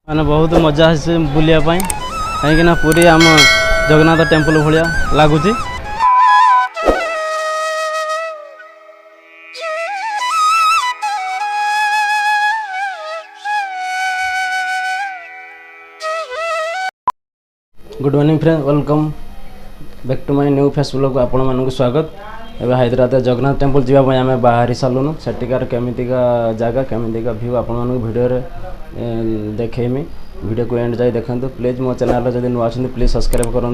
मैंने बहुत मजा आसे बुलिया कहीं पूरी आम जगन्नाथ टेम्पल भाया लगुच। Good morning friend, welcome back to my new face blog. आपण मानक स्वागत। एवं हैदराबाद जगन्नाथ टेम्पल जावाई आम बाहरी सारूँ। सेठिकार केमितिका जगह केमितिका व्यू आपण मानक वीडियो देखेमी। वीडियो को एंड जाए देखु। प्लीज मो चैनल जब नुआ प्लीज सब्सक्राइब करूँ।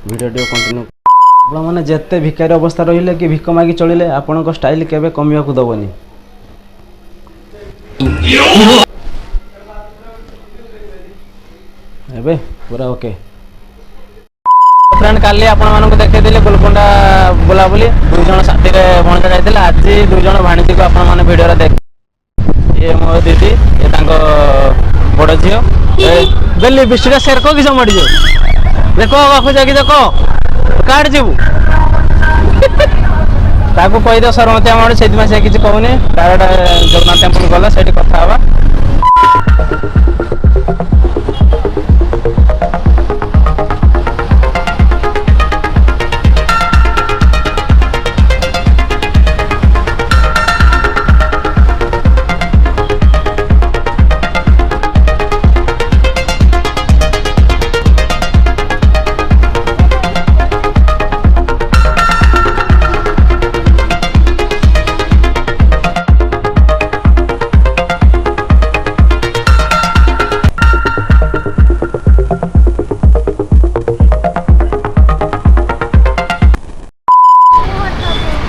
वीडियो कंटिन्यू आप मैंने जिते भिकारी अवस्था रही कि भिक मागी चलिए आपण स्टाइल केवे कमिया को दबनी। एबे पूरा ओके फ्रेंड। काली आपण मानक देखैले गोलकोंडा बुलाबुली दुई जन साथी रे भणजा जाइतिले। आज दुई जन भाणीजी को आपण माने वीडियो रे देख। ये मो दीदी ये तांको बड़ झियो बेली बिस्टिटा शेयर को किस मडी जो देखो बाखु जाकी देखो काट जीवु ताको कहि दे सरमती आम से से किसी कहूनी। डायरेक्ट जगन्नाथ टेम्पल गला सेठी कथा हवा।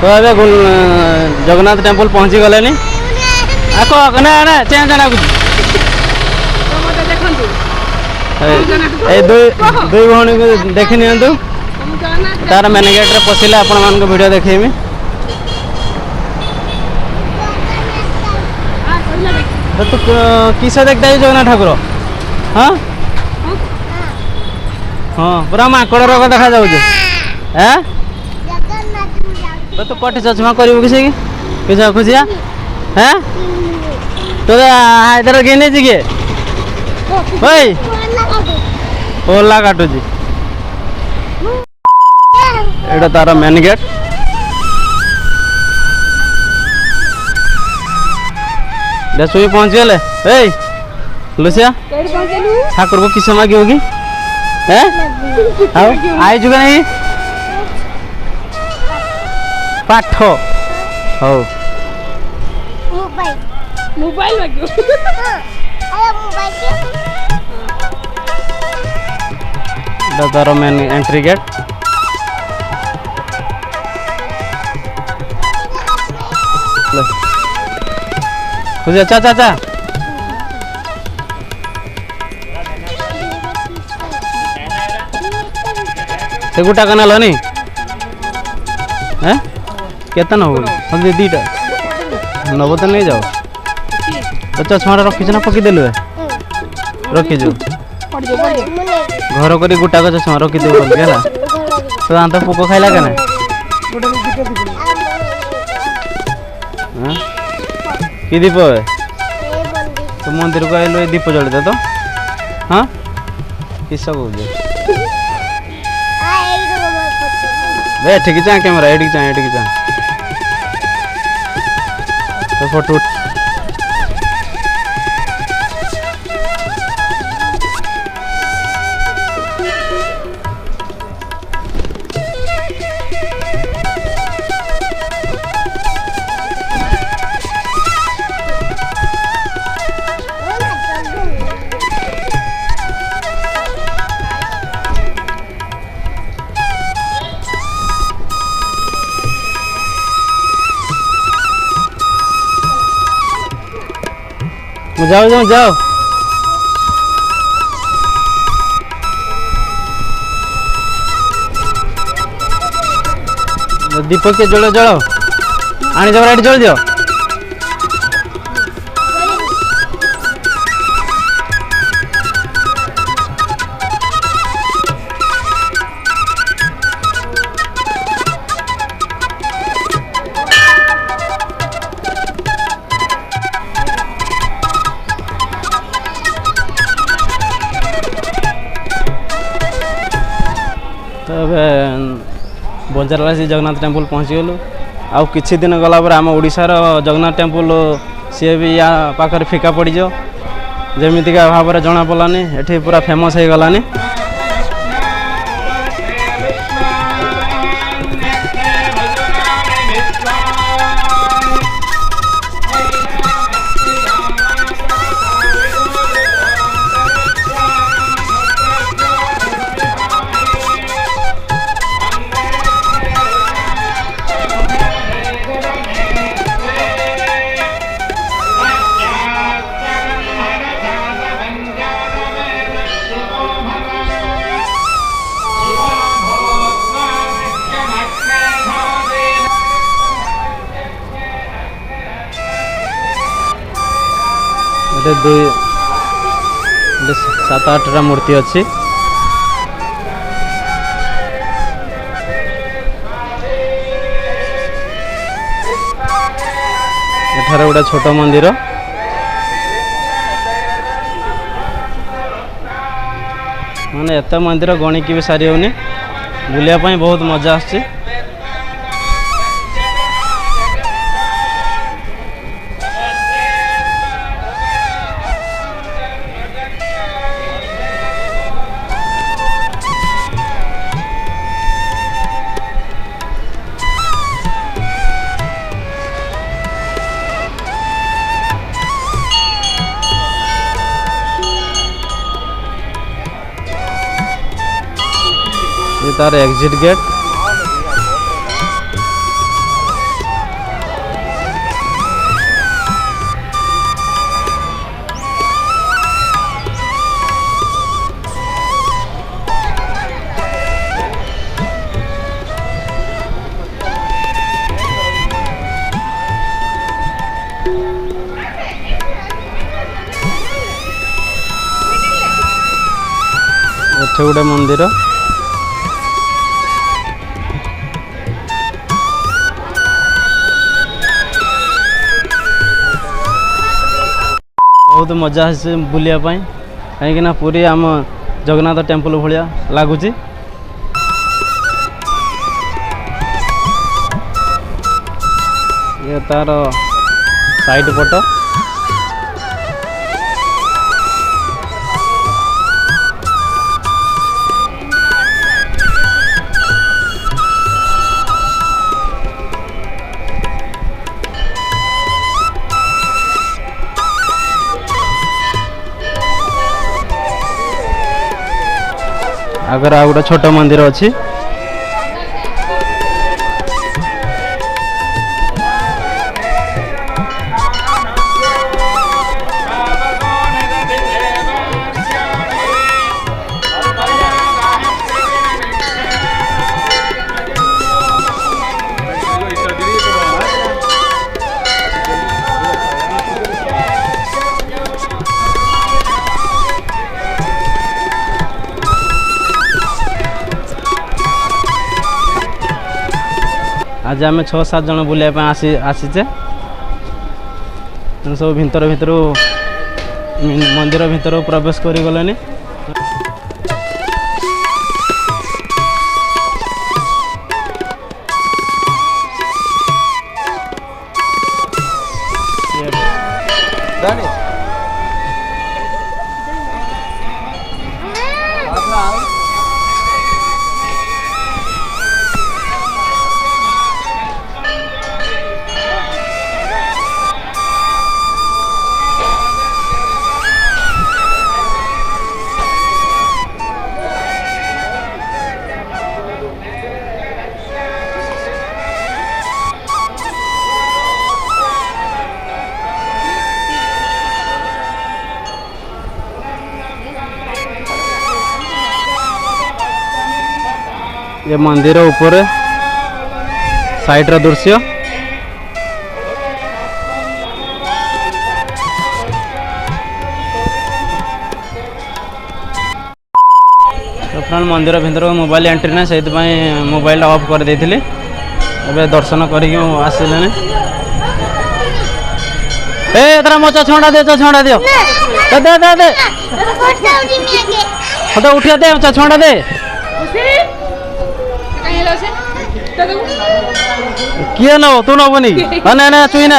तो अबे जगन्नाथ टेम्पल पहुँची गले नी। आको ना ना चेंज जाना कुछ ए दुई भौणी को देखि नियंतु। तार मेन गेट रे पसिले आपण मान को वीडियो देखेमी। तो किस देखता है जगन्नाथ ठाकुर? हाँ हाँ पूरा माकड़ रोग देखा जाऊँ। तो कटे चश्मा करू किसी खुशिया हैं तो इधर गिने जी भाई ओला काटू एटा तार मेन गेट। सुई पहुंच गए लुसिया ठाकुर को किस मांगी होगी आई जुगा नहीं पाठ हो मोबाइल तार मेन एंट्री गेट। चाचा चाचा से गोटा कना नी केतना न हो हल्दी दीटा नब तो नहीं जाओ। तो चश्मा रखी ना पकई देलु रखी जो घर कर गोटा का चश्मा रखी दे तो दांत पोक खाइला के कि दीप तो मंदिर को आइल दीप जलते तो हाँ किस ठीक चाह कैमरा एटिक चाह तो फोटो जाओ जाओ जाओ। दीपक के जल जल आनी जब राइट जल दियो। तो बंजारवासी जगन्नाथ टेम्पल पहुँचीगलु आउ किछि दिन गला पर आम ओडिशार जगन्नाथ टेम्पल सी भी या पाखर फिका पड़ जमीतिका भाव में जना पड़ानी एठी पूरा फेमस हो गलानी। ये 7-8टा मूर्ति अच्छी एठार गोटे छोट मंदिर माने एत मंदिर गणिकी भी सारी होनी बुलिया बहुत मजा आसची। ये तार एग्जिट गेट एठे गोटे मंदिर बहुत मजा आसे बुलिया कहीं पूरी आम जगन्नाथ टेम्पल भाया लगुच। ये तार साइड पट अगर आ गोटे छोट मंदिर अच्छी आज आम 6-7 जन बुलाया आसीचे सब भितर मंदिर भितर प्रवेश कर गले। ये मंदिर ऊपर साइड रा दृश्य तो मंदिर भितर मोबाइल एंट्री ना से मोबाइल ऑफ कर देथिले एबे दर्शन करिक आसिले ए तरा मोचा छोंडा दे दियो दे दे दे दे फोटो उठिया दे मोचा छोंडा दे किए नब तू नबनी ना ना चुई ना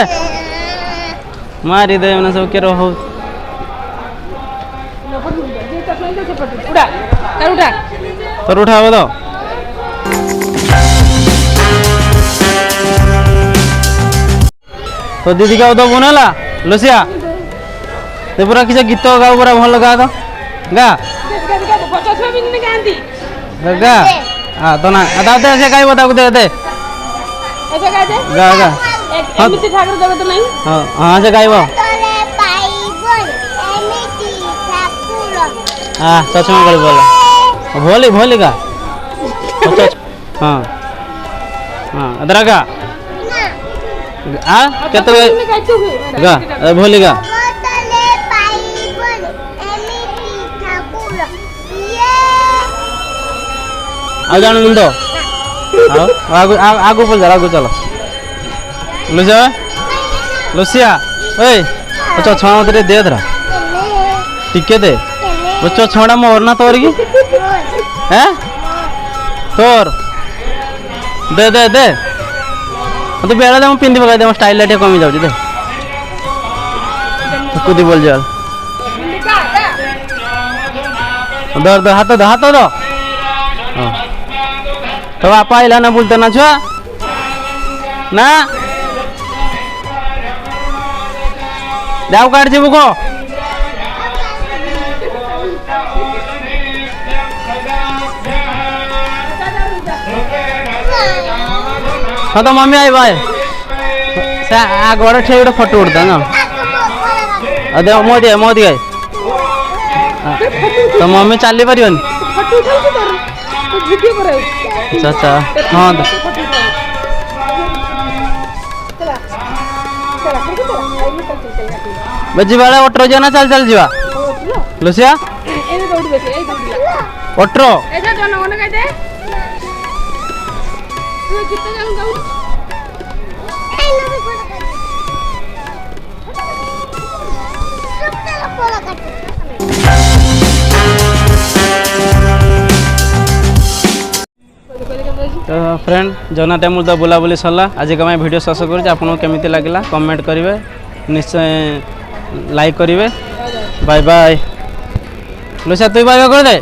मारी दे ना सब के रहो तो उठाओ तो तो दीदी का तो बुनेला लुसिया ते पूरा किसी गीत गा पूरा भल गा तो गा गा हाँ तो ना दे से गाइब ताकू दे दे गा गा एमिति ठाकुर देव तो नहीं हाँ हाँ से गाइब हाँ चचमा कर बोला भोली भोली गा हाँ हाँ अदरा गा आ केते गा भोली गा आ जान मुंडो आओ आगू बोल जा आगू चलो लुसिया लुसिया ओए अच्छा छाव तेरे दे दरा टिके दे बच्चो छाड़ा मोर ना तोर की हैं तोर दे दे दे तो बेड़ा दे पिंदी पका दे स्टाइल लाटे कमी जाउ दे कुदी बोल जा दर दर हाथ दो तो आप आइला ना बोलते ना छुआ ना जाओ काट जीबू को हाँ तो मम्मी आई भाई आगे ठे गोटे फोटो उठता ना अदे मोदी आई तो मम्मी चली पार अच्छा अच्छा हाँ तो बजी वाला ऑटो जाना चल चल जीवा लुसिया ऑटो तो फ्रेंड जगन्नाथ टेम्पल तो बुलाबुली सरला आज का वीडियो शेष कर आपको केमी लगे कमेंट करेंगे निश्चय लाइक करेंगे बाय बाय लुसिया तु बाय कर दे।